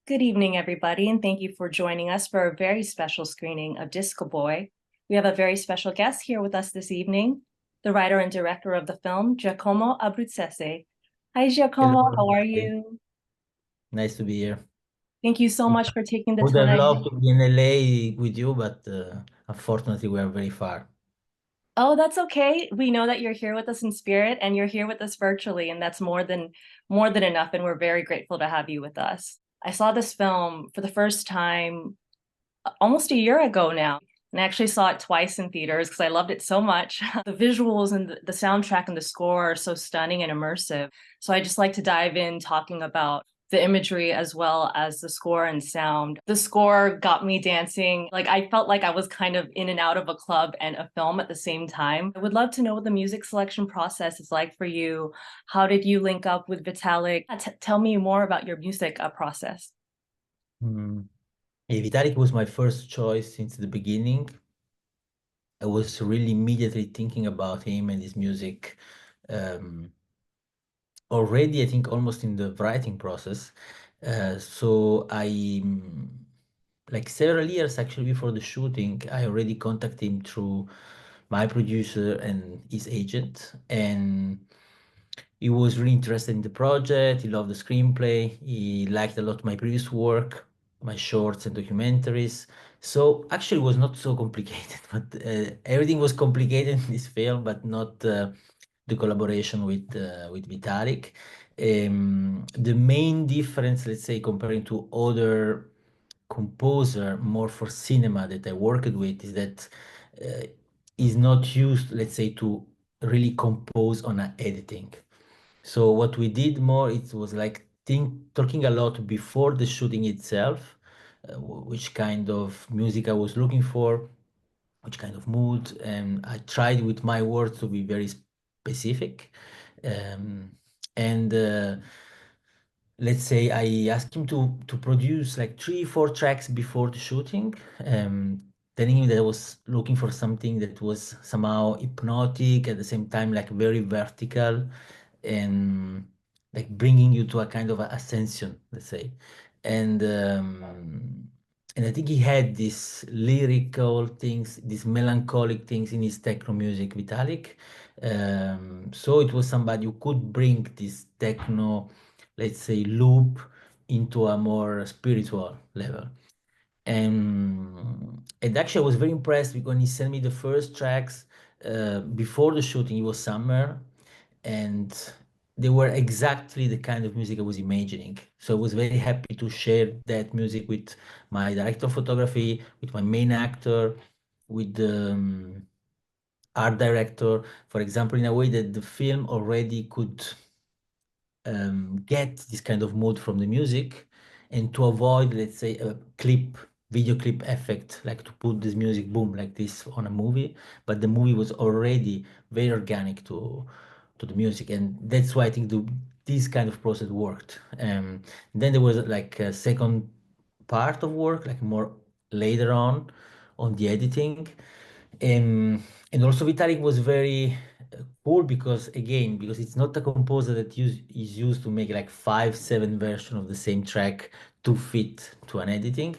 Good evening, everybody, and thank you for joining us for a very special screening of Disco Boy. We have a very special guest here with us this evening, the writer and director of the film, Giacomo Abbruzzese. Hi, Giacomo, how Hello. are you? Nice to be here. Thank you so much for taking the Would have time. loved to be in LA with you, but unfortunately we are very far. Oh, that's okay. We know that you're here with us in spirit and you're here with us virtually, and that's more than enough, and we're very grateful to have you with us. I saw this film for the first time almost a year ago now. And I actually saw it twice in theaters because I loved it so much. The visuals and the soundtrack and the score are so stunning and immersive. So I just like to dive in talking about the imagery as well as the score and sound. The score got me dancing. Like I felt like I was kind of in and out of a club and a film at the same time. I would love to know what the music selection process is like for you. How did you link up with Vitalik? Tell me more about your music process. Hmm. Yeah, Vitalik was my first choice since the beginning. I was really immediately thinking about him and his music um, already, I think, almost in the writing process. So like several years actually before the shooting, I already contacted him through my producer and his agent. And he was really interested in the project. He loved the screenplay. He liked a lot my previous work, my shorts and documentaries. So actually, it was not so complicated, but everything was complicated in this film, but not the collaboration with Vitalik. The main difference, let's say, comparing to other composer more for cinema that I worked with, is that uh, is not used, let's say, to really compose on a editing. So what we did more, it was like talking a lot before the shooting itself, which kind of music I was looking for, which kind of mood, and I tried with my words to be very specific. Um, and let's say I asked him to produce like 3, 4 tracks before the shooting, telling him that I was looking for something that was somehow hypnotic at the same time, like very vertical and like bringing you to a kind of ascension, let's say. And and I think he had these lyrical things, these melancholic things in his techno music, Vitalik. So it was somebody who could bring this techno, let's say, loop into a more spiritual level. And actually, I was very impressed because when he sent me the first tracks before the shooting, it was summer, and they were exactly the kind of music I was imagining. So I was very happy to share that music with my director of photography, with my main actor, with the art director, for example, in a way that the film already could get this kind of mood from the music, and to avoid, let's say, a video clip effect, like to put this music boom like this on a movie, but the movie was already very organic to the music, and that's why I think this kind of process worked. Then there was like a second part of work, like more later on the editing. And also Vitalik was very cool because again, because it's not a composer that is used to make like 5, 7 versions of the same track to fit to an editing.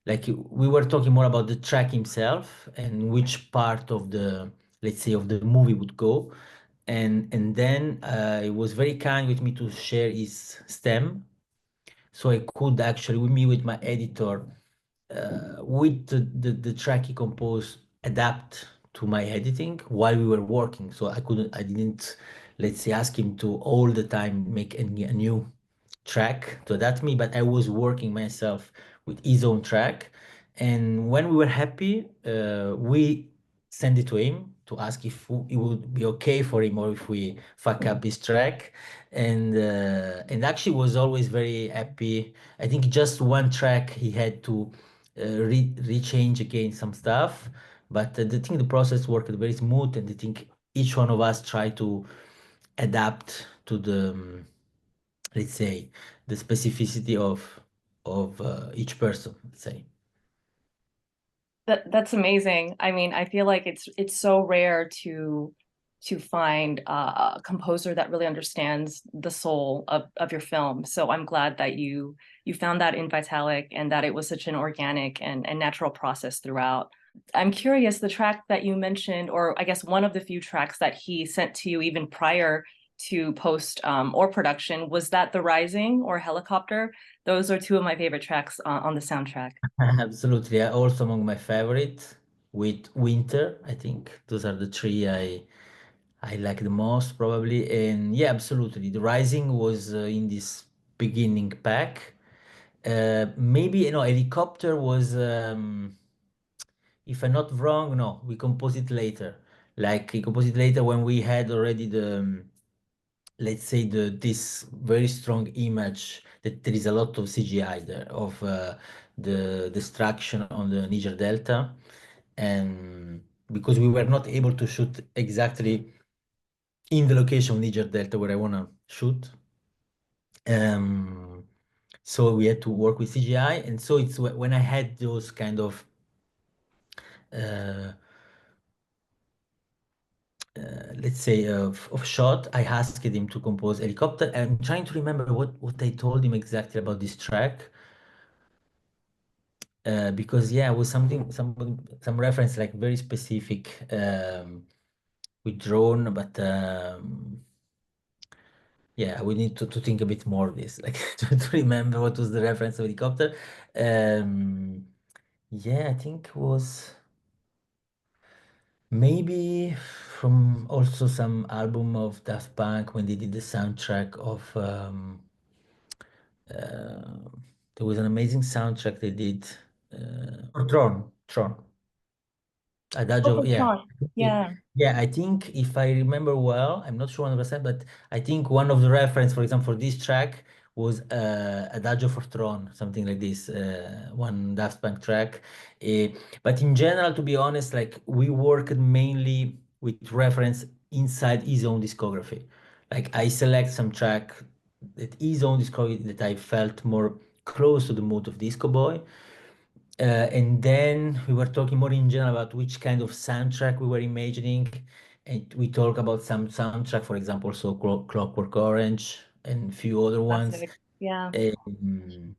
Like we were talking more about the track himself and which part of the, let's say, of the movie would go. And then it was very kind with me to share his stem, so I could actually, with me, with my editor, with the track he composed, adapt to my editing while we were working. So I didn't, let's say, ask him to all the time make a new track to adapt me, but I was working myself with his own track. And when we were happy, we sent it to him to ask if it would be okay for him or if we fuck up his track. And actually was always very happy. I think just one track he had to rechange again some stuff, but I think the process worked very smooth, and I think each one of us tried to adapt to the let's say, the specificity of each person, let's say. That's amazing. I mean, I feel like it's so rare to to find a composer that really understands the soul of your film. So I'm glad that you found that in Vitalik and that it was such an organic and natural process throughout. I'm curious, the track that you mentioned, or I guess one of the few tracks that he sent to you even prior to post or production, was that The Rising or Helicopter? Those are two of my favorite tracks on the soundtrack. Absolutely. Also among my favorite with Winter. I think those are the three I like the most probably. And yeah, absolutely. The Rising was in this beginning pack. Maybe Helicopter was if I'm not wrong, no, we composed it later. Like we composed it later when we had already the let's say this very strong image that there is a lot of CGI there of the destruction on the Niger Delta, and because we were not able to shoot exactly in the location of Niger Delta where I wanna shoot, um, so we had to work with CGI, and so it's when I had those kind of uh, let's say of shot, I asked him to compose Helicopter. I'm trying to remember what I told him exactly about this track. Because yeah, it was some reference like very specific with drone, but yeah, we need to think a bit more of this, like to remember what was the reference of helicopter. Yeah, I think it was maybe from also some album of Daft Punk when they did the soundtrack of uh, there was an amazing soundtrack they did or Tron. Oh, Adagio, for yeah. sure. Yeah. Yeah, I think if I remember well, I'm not sure 100%, but I think one of the reference, for example, for this track was Adagio for Tron, something like this, one Daft Punk track. Eh, but in general, to be honest, like we worked mainly with reference inside his own discography. Like I select some track that his own discography that I felt more close to the mood of Disco Boy. And then we were talking more in general about which kind of soundtrack we were imagining. And we talk about some soundtrack, for example, so Clockwork Orange and a few other ones. Classic. Yeah. Um,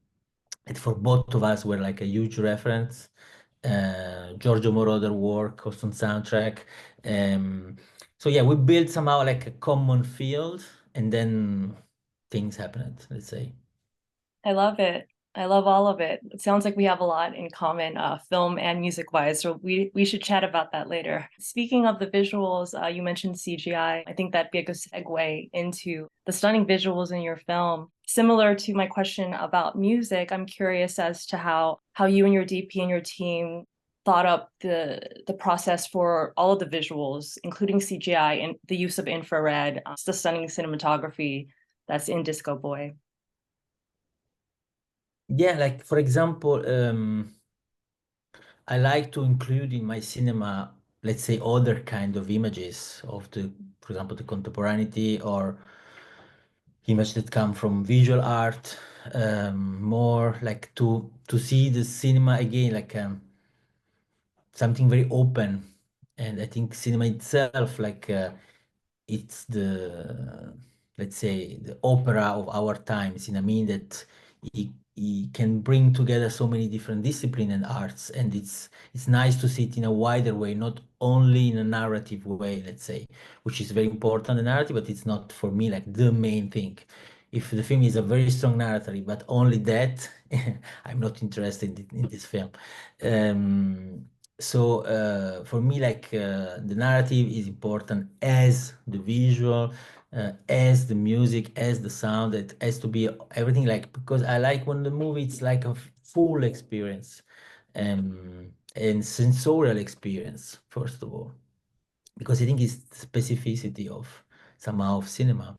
and for both of us were like a huge reference. Giorgio Moroder work also on soundtrack. Um, so yeah, we built somehow like a common field and then things happened, let's say. I love it. I love all of it. It sounds like we have a lot in common, film and music wise. So we should chat about that later. Speaking of the visuals, you mentioned CGI. I think that'd be a good segue into the stunning visuals in your film. Similar to my question about music, I'm curious as to how you and your DP and your team thought up the process for all of the visuals, including CGI and the use of infrared, the stunning cinematography that's in Disco Boy. Yeah, like for example, I like to include in my cinema, let's say, other kind of images of the, for example, the contemporaneity or image that come from visual art, more like to see the cinema again, like something very open. And I think cinema itself, like it's the, let's say, the opera of our times in a mean that he can bring together so many different discipline and arts, and it's nice to see it in a wider way, not only in a narrative way, let's say, which is very important, the narrative, but it's not for me like the main thing. If the film is a very strong narrative, but only that, I'm not interested in this film. Um, so for me, like the narrative is important as the visual, as the music, as the sound. It has to be everything like because I like when the movie it's like a full experience, and sensorial experience first of all, because I think it's the specificity of somehow of cinema.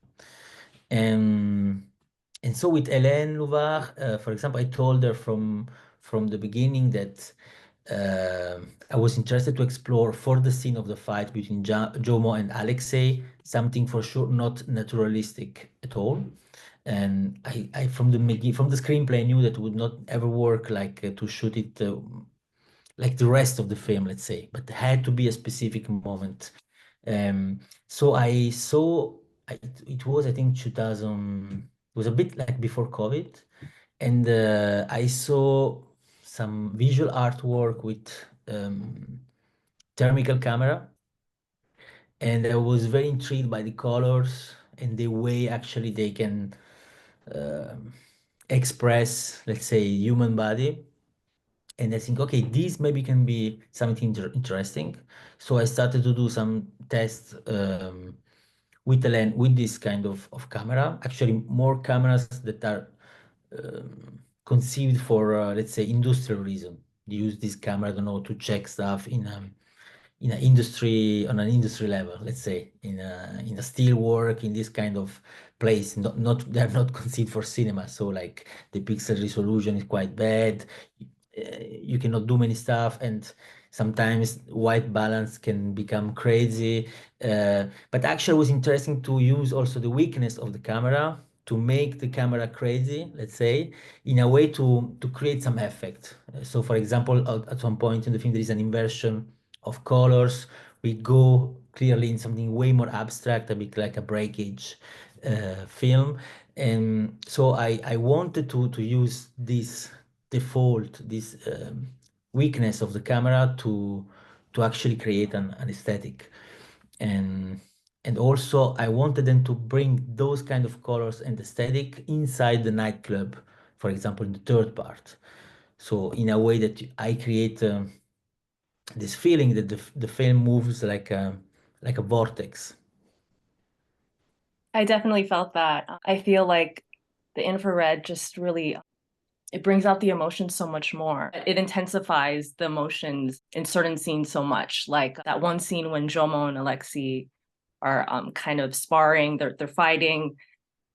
Um, and so with Hélène Louvard, for example, I told her from the beginning that I was interested to explore for the scene of the fight between Jomo and Aleksei, something for sure not naturalistic at all. And I from the screenplay, I knew that would not ever work like to shoot it like the rest of the film, let's say, but there had to be a specific moment So I saw it was I think 2000, it was a bit like before COVID, and I saw some visual artwork with um, thermical camera, and I was very intrigued by the colors and the way actually they can um express, let's say, human body. And I think, okay, this maybe can be something interesting. So I started to do some tests with the lens, with this kind of camera. Actually, more cameras that are conceived for, let's say, industrial reason. You use this camera, I don't know, to check stuff in an industry, on an industry level, let's say, in a steel work, in this kind of place. Not they're not conceived for cinema, so like the pixel resolution is quite bad. You cannot do many stuff, and sometimes white balance can become crazy. But actually, it was interesting to use also the weakness of the camera to make the camera crazy, let's say, in a way to create some effect. So, for example, at some point in the film, there is an inversion of colors. We go clearly in something way more abstract, a bit like a breakage film. And so I wanted to use this default, this weakness of the camera to actually create an aesthetic. And and also I wanted them to bring those kind of colors and aesthetic inside the nightclub, for example, in the third part. So in a way that I create this feeling that the film moves like a vortex. I definitely felt that. I feel like the infrared just really it brings out the emotions so much more. It intensifies the emotions in certain scenes so much. Like that one scene when Jomo and Aleksei are kind of sparring, they're fighting,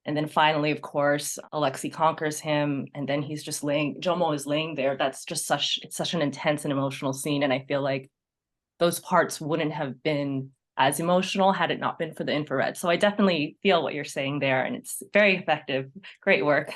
and then finally, of course, Aleksei conquers him, and then he's just laying. Jomo is laying there. That's just such an intense and emotional scene, and I feel like those parts wouldn't have been as emotional had it not been for the infrared. So I definitely feel what you're saying there, and it's very effective. Great work.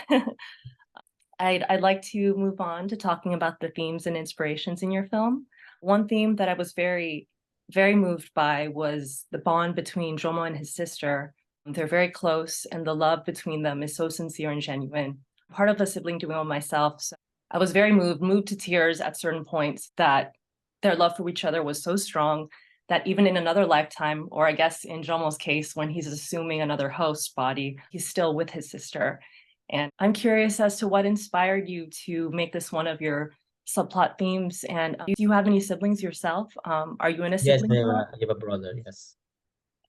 I'd like to move on to talking about the themes and inspirations in your film. One theme that I was very moved by was the bond between Jomo and his sister. They're very close, and the love between them is so sincere and genuine. Part of a sibling duo myself, so I was very moved to tears at certain points that their love for each other was so strong that even in another lifetime, or I guess in Jomo's case, when he's assuming another host body, he's still with his sister. And I'm curious as to what inspired you to make this one of your subplot themes. And do you have any siblings yourself? Are you in a Yes, sibling group? I have a brother. Yes.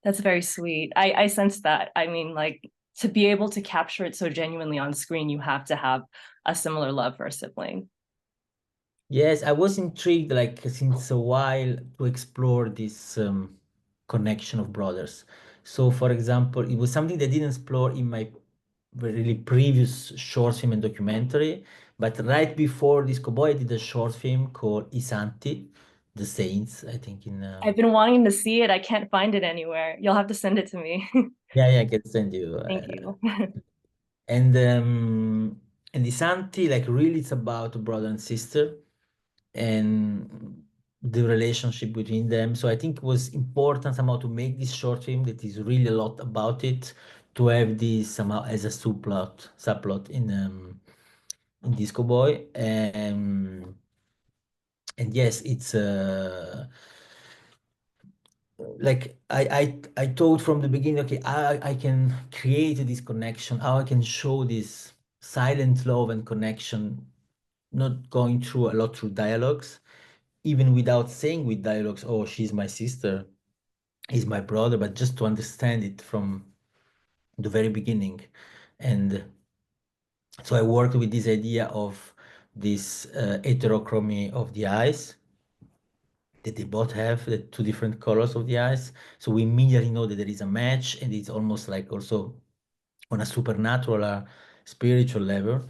That's very sweet. I sense that. I mean, like to be able to capture it so genuinely on screen, you have to have a similar love for a sibling. Yes, I was intrigued, like since a while, to explore this connection of brothers. So, for example, it was something that I didn't explore in my really previous short film and documentary. But right before this Cowboy, I did a short film called I Santi, the Saints, I think in I've been wanting to see it. I can't find it anywhere. You'll have to send it to me. yeah, I can send you. Thank you. And the Santi, like really, it's about a brother and sister and the relationship between them. So I think it was important somehow to make this short film that is really a lot about it, to have this somehow as a subplot in Disco Boy. And yes, it's like I thought from the beginning, okay, I can create this connection, how I can show this silent love and connection, not going through a lot through dialogues, even without saying with dialogues, oh, she's my sister, he's my brother, but just to understand it from the very beginning. And so I worked with this idea of this heterochromy of the eyes, that they both have the two different colors of the eyes. So we immediately know that there is a match, and it's almost like also on a supernatural, spiritual level.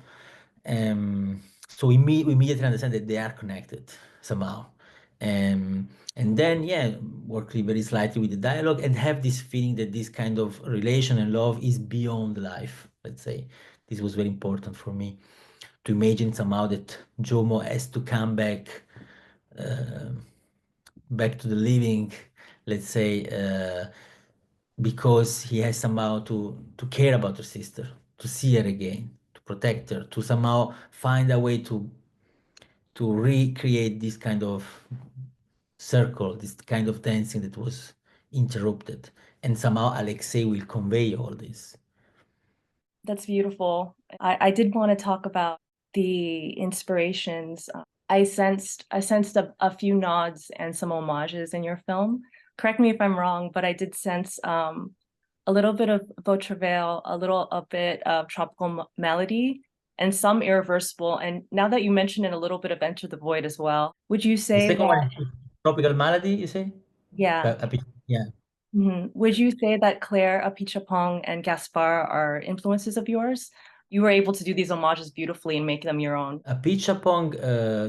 So we immediately understand that they are connected somehow. And then, yeah, work very slightly with the dialogue and have this feeling that this kind of relation and love is beyond life, let's say. This was very important for me to imagine somehow that Jomo has to come back, uh, back to the living, let's say, because he has somehow to care about her sister, to see her again, to protect her, to somehow find a way to recreate this kind of circle, this kind of dancing that was interrupted. And somehow Alexei will convey all this. That's beautiful. I did want to talk about the inspirations. I sensed a few nods and some homages in your film. Correct me if I'm wrong, but I did sense a little bit of Beau a bit of melody, and some irreversible. And now that you mentioned it, a little bit of Enter the Void as well. Would you The say second that, one is Tropical Malady, you say? yeah. Yeah. Would you say that Claire, Apichapong, and Gaspar are influences of yours? You were able to do these homages beautifully and make them your own. A Pong,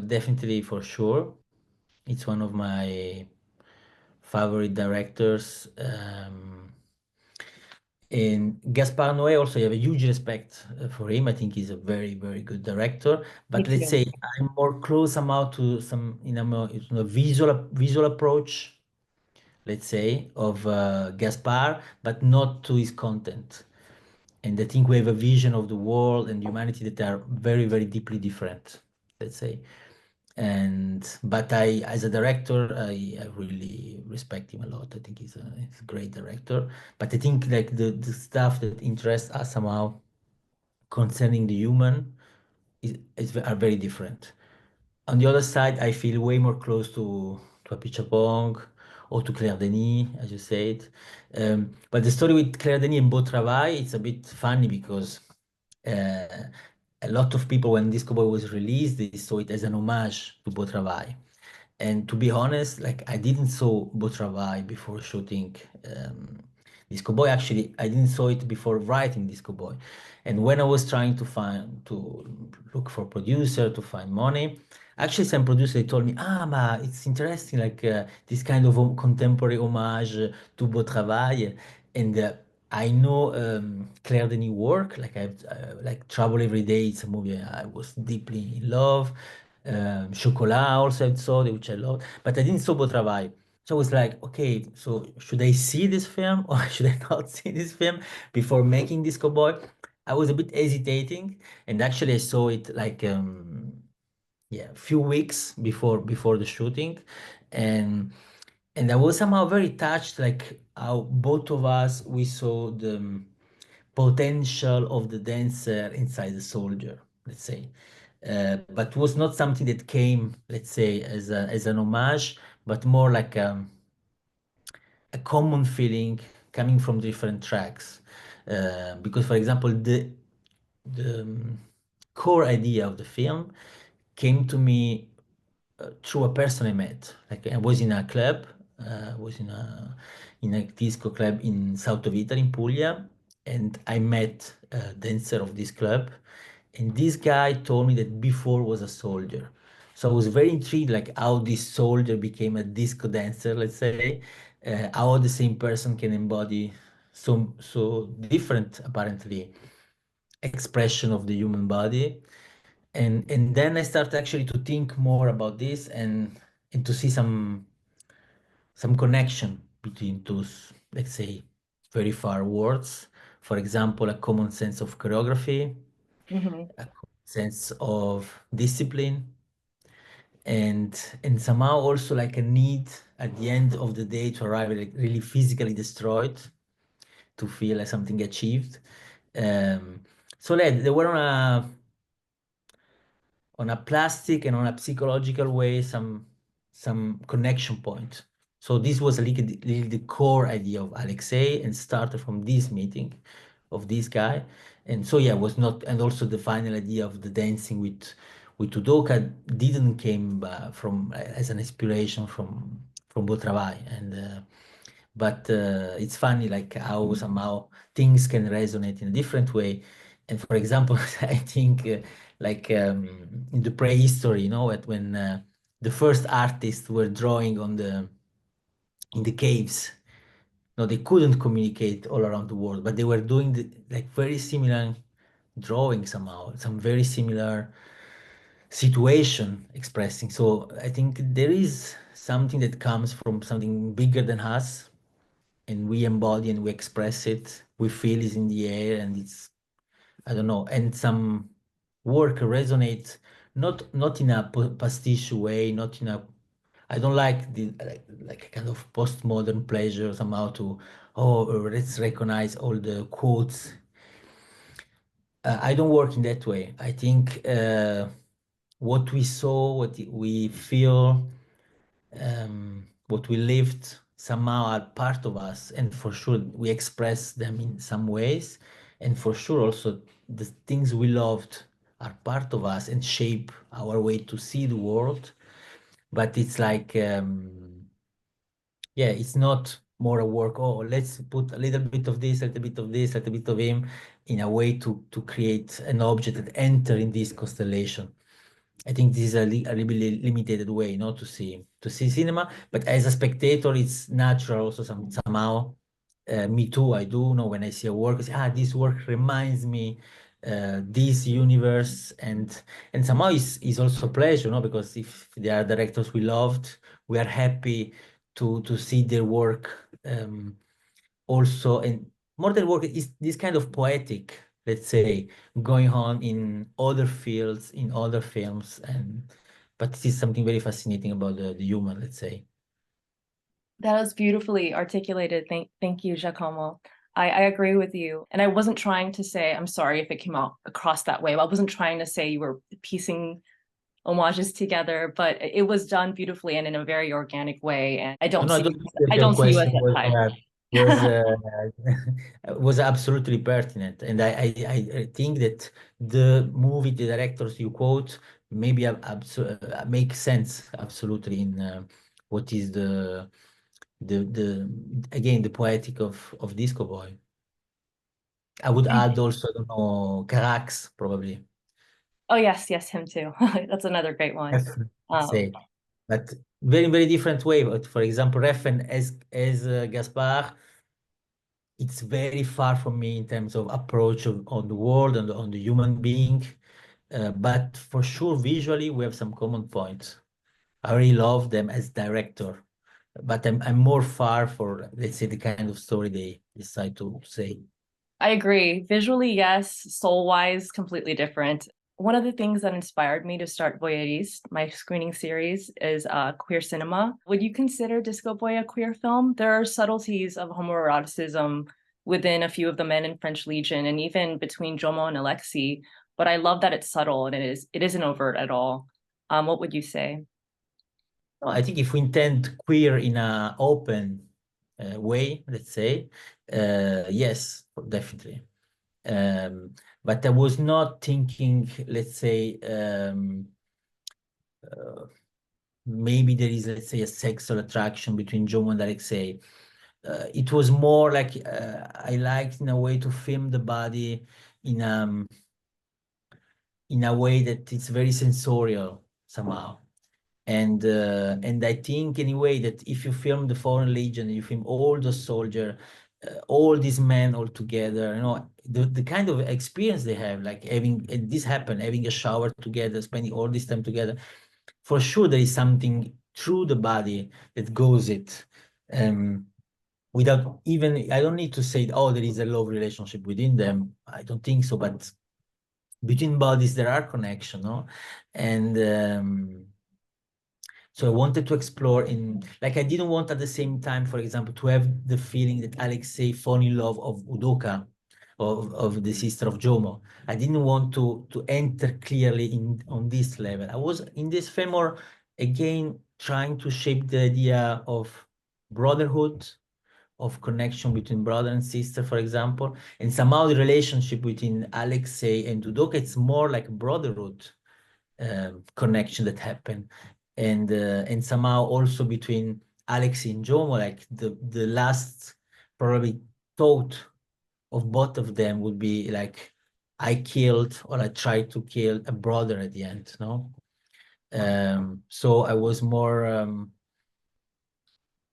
definitely for sure. It's one of my favorite directors. And Gaspar Noé also, I have a huge respect for him. I think he's a very, very good director. Me But let's too. say I'm more close somehow to some, more, visual approach, let's say, of Gaspar, but not to his content. And I think we have a vision of the world and humanity that are very, very deeply different, let's say. And but as a director, I really respect him a lot. I think he's a great director. But I think like the stuff that interests us somehow concerning the human are very different. On the other side, I feel way more close to Apichatpong or to Claire Denis, as you said. But the story with Claire Denis and Beau Travail, it's a bit funny because uh, a lot of people, when Disco Boy was released, they saw it as an homage to Beau Travail. And to be honest, like I didn't saw Beau Travail before shooting Disco Boy. Actually, I didn't saw it before writing Disco Boy. And when I was trying to look for producer to find money, actually some producer they told me, but it's interesting, like this kind of contemporary homage to Beau Travail. And I know Claire Denis' work, like like Trouble Every Day. It's a movie I was deeply in love. Chocolat also I saw, which I love, but I didn't saw Beau Travail. So I was like, okay, so should I see this film or should I not see this film before making Disco Boy? I was a bit hesitating, and actually I saw it like yeah, a few weeks before the shooting, and I was somehow very touched, like how both of us we saw the potential of the dancer inside the soldier, let's say. But was not something that came, let's say, as an homage, but more like a common feeling coming from different tracks. Because, for example, the core idea of the film came to me through a person I met. Like I was in a club, was in a disco club in south of Italy, in Puglia, and I met a dancer of this club, and this guy told me that before was a soldier. So I was very intrigued, like how this soldier became a disco dancer, let's say, how the same person can embody so different, apparently, expression of the human body. And then I start actually to think more about this and to see some connection between those, let's say, very far words. For example, a common sense of choreography, Hmm. a common sense of discipline, and somehow also like a need at the end of the day to arrive like really physically destroyed to feel like something achieved. Um, so like, they were on a plastic and on a psychological way some connection point. So this was really the core idea of Alexei and started from this meeting of this guy. And so yeah, was not, and also the final idea of the dancing with Udoka didn't came from as an inspiration from Beau Travail. And but it's funny like how somehow things can resonate in a different way. And for example, I think like in the prehistory, when the first artists were drawing on the in the caves, no, they couldn't communicate all around the world, but they were doing like very similar drawing somehow, some very similar situation expressing. So I think there is something that comes from something bigger than us, and we embody and we express it. We feel it in the air, and it's, I don't know, and some work resonates not in a pastiche way, not in a, I don't like the like a kind of postmodern pleasure somehow to, oh, let's recognize all the quotes. I don't work in that way. I think what we saw, what we feel, what we lived somehow are part of us, and for sure we express them in some ways, and for sure also the things we loved are part of us and shape our way to see the world. But it's like, yeah, it's not more a work. Oh, let's put a little bit of this, a little bit of this, a little bit of him, in a way to create an object that enter in this constellation. I think this is a really limited way, not to see cinema. But as a spectator, it's natural also somehow. Me too. I do know when I see a work, I say, this work reminds me this universe, and somehow is also pleasure, no? Because if they are directors we loved, we are happy to see their work also, and more than work is this kind of poetic, let's say, going on in other fields, in other films, and but this is something very fascinating about the human, let's say. That was beautifully articulated. Thank you, Giacomo. I agree with you. And I wasn't trying to say, I'm sorry if it came out across that way. I wasn't trying to say you were piecing homages together, but it was done beautifully and in a very organic way. And No, no, I don't think that I your don't see you as question that type. was was absolutely pertinent, and I think that the movie, the directors you quote, maybe make sense absolutely in what is the again the poetic of Disco Boy. I would add also, I don't know, Carax probably. Oh yes, yes, him too. That's another great one. Ref, let's Um, say, but very different way. But for example, Reffen as Gaspar, it's very far from me in terms of approach on the world and on the human being. But for sure, visually, we have some common points. I really love them as director, but I'm more far for, let's say, the kind of story they decide to say. I agree. Visually, yes. Soul-wise, completely different. One of the things that inspired me to start Voyeuriste, my screening series, is queer cinema. Would you consider Disco Boy a queer film? There are subtleties of homoeroticism within a few of the men in French Legion and even between Jomo and Aleksei, but I love that it's subtle and it isn't overt at all. What would you say? No, I think if we intend queer in a open way, let's say, yes, definitely. Um, but I was not thinking, let's say, maybe there is, let's say, a sexual attraction between Jomo and Aleksei. It was more like I liked in a way to film the body in in a way that it's very sensorial somehow. And I think anyway that if you film the Foreign Legion, you film all the soldier, all these men all together, you know, the kind of experience they have, like having this happen, having a shower together, spending all this time together, for sure there is something through the body that goes it. Without even, I don't need to say, oh, there is a love relationship within them. I don't think so, but between bodies there are connection, no? And so I wanted to explore in, like, I didn't want at the same time, for example, to have the feeling that Aleksei fall in love of Udoka, of the sister of Jomo. I didn't want to enter clearly in on this level. I was in this film more, again, trying to shape the idea of brotherhood, of connection between brother and sister, for example, and somehow the relationship between Aleksei and Udoka, it's more like brotherhood connection that happened, and somehow also between Aleksei and Jomo, like the last probably thought of both of them would be like, I killed or I tried to kill a brother at the end, no? So I was more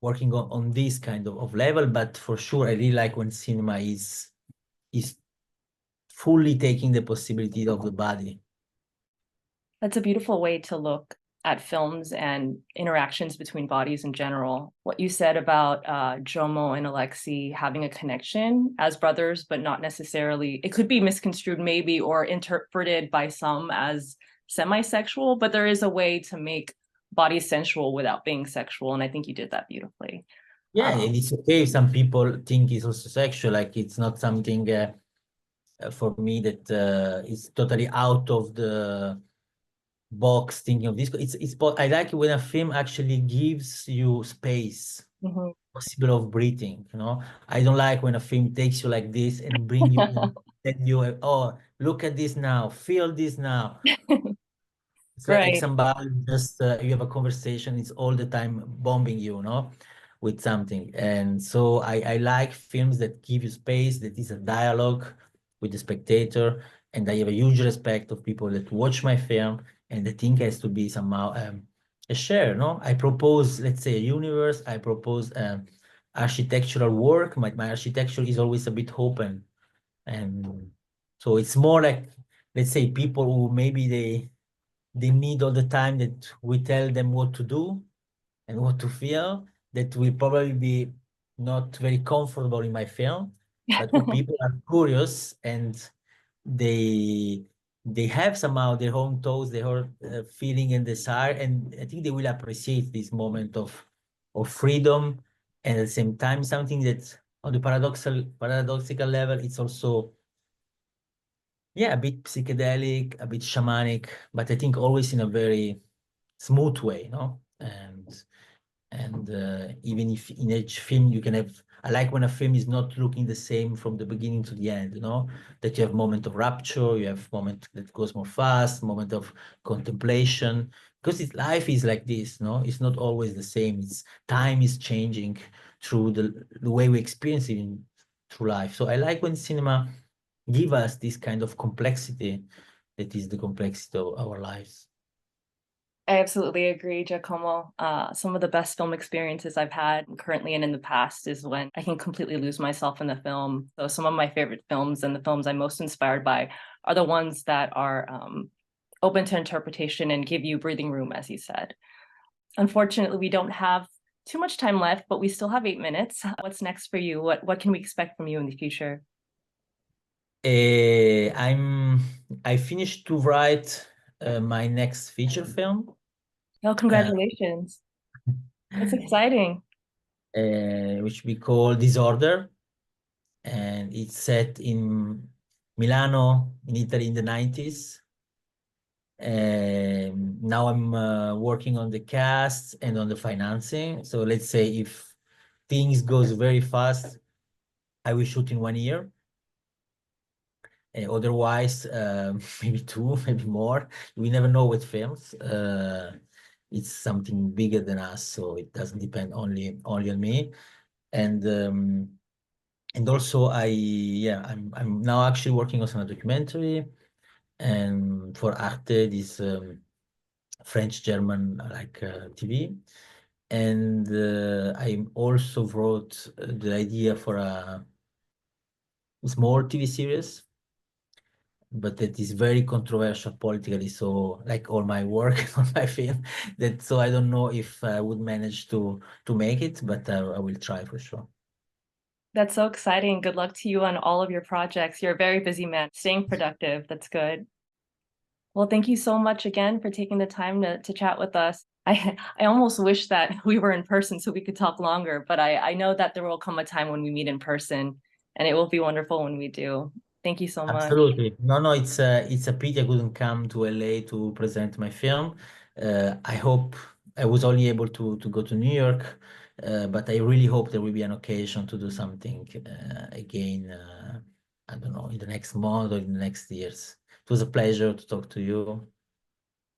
working on this kind of level, but for sure I really like when cinema is fully taking the possibility of the body. That's a beautiful way to look at films and interactions between bodies in general. What you said about Jomo and Aleksei having a connection as brothers, but not necessarily, it could be misconstrued maybe or interpreted by some as semi-sexual, but there is a way to make bodies sensual without being sexual. And I think you did that beautifully. Yeah, Um, and it's okay if some people think it's also sexual, like it's not something for me that is totally out of the box thinking of this. I like it when a film actually gives you space, mhm. possible of breathing, you know. I don't like when a film takes you like this and bring you in, tell you, oh, look at this now, feel this now. It's like Right. somebody just you have a conversation, it's all the time bombing you, no, with something. And so I like films that give you space, that is a dialogue with the spectator. And I have a huge respect of people that watch my film and the thing has to be somehow a share, no? I propose, let's say, a universe, I propose architectural work. My architecture is always a bit open. And so it's more like, let's say, people who maybe they need all the time that we tell them what to do and what to feel, that will probably be not very comfortable in my film, but who people are curious and they they have somehow their own thoughts, their own feeling and desire, and I think they will appreciate this moment of freedom, and at the same time something that on the paradoxical level it's also, yeah, a bit psychedelic, a bit shamanic, but I think always in a very smooth way, no? And even if in each film you can have, I like when a film is not looking the same from the beginning to the end, you know, that you have moment of rapture, you have moment that goes more fast, moment of contemplation, because life is like this, no? It's not always the same. It's time is changing through the way we experience it through life. So I like when cinema give us this kind of complexity that is the complexity of our lives. I absolutely agree, Giacomo. Some of the best film experiences I've had currently and in the past is when I can completely lose myself in the film. So some of my favorite films and the films I'm most inspired by are the ones that are open to interpretation and give you breathing room, as you said. Unfortunately, we don't have too much time left, but we still have 8 minutes. What's next for you? What can we expect from you in the future? Eh, I'm I finished to write my next feature film, Oh, uh, congratulations. That's exciting. which we call Disorder, and it's set in Milano, in Italy, in the 90s. Now I'm working on the cast and on the financing. So let's say if things goes very fast, I will shoot in 1 year. Otherwise, maybe two, maybe more. We never know with films. It's something bigger than us, so it doesn't depend only on me. And also I'm now actually working on a documentary and for Arte, this French-German like TV. And I also wrote the idea for a small TV series, but that is very controversial politically. So like all my work on my film, that so I don't know if I would manage to make it, but I will try for sure. That's so exciting. Good luck to you on all of your projects. You're a very busy man. Staying productive. That's good. Well, thank you so much again for taking the time to chat with us. I almost wish that we were in person so we could talk longer, but I know that there will come a time when we meet in person, and it will be wonderful when we do. Thank you so much. Absolutely. No, it's a pity I couldn't come to LA to present my film. I hope I was only able to go to New York, but I really hope there will be an occasion to do something again. I don't know, in the next month or in the next years. It was a pleasure to talk to you.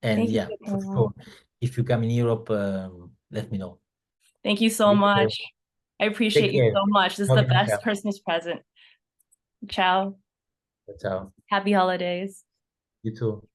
And Thank you, yeah, for Giacomo. sure, if you come in Europe, let me know. Thank you so Take care. much. I appreciate Take you care. so much. This is the Ciao, best Bianca. Christmas present. Ciao. Ciao. Happy holidays. You too.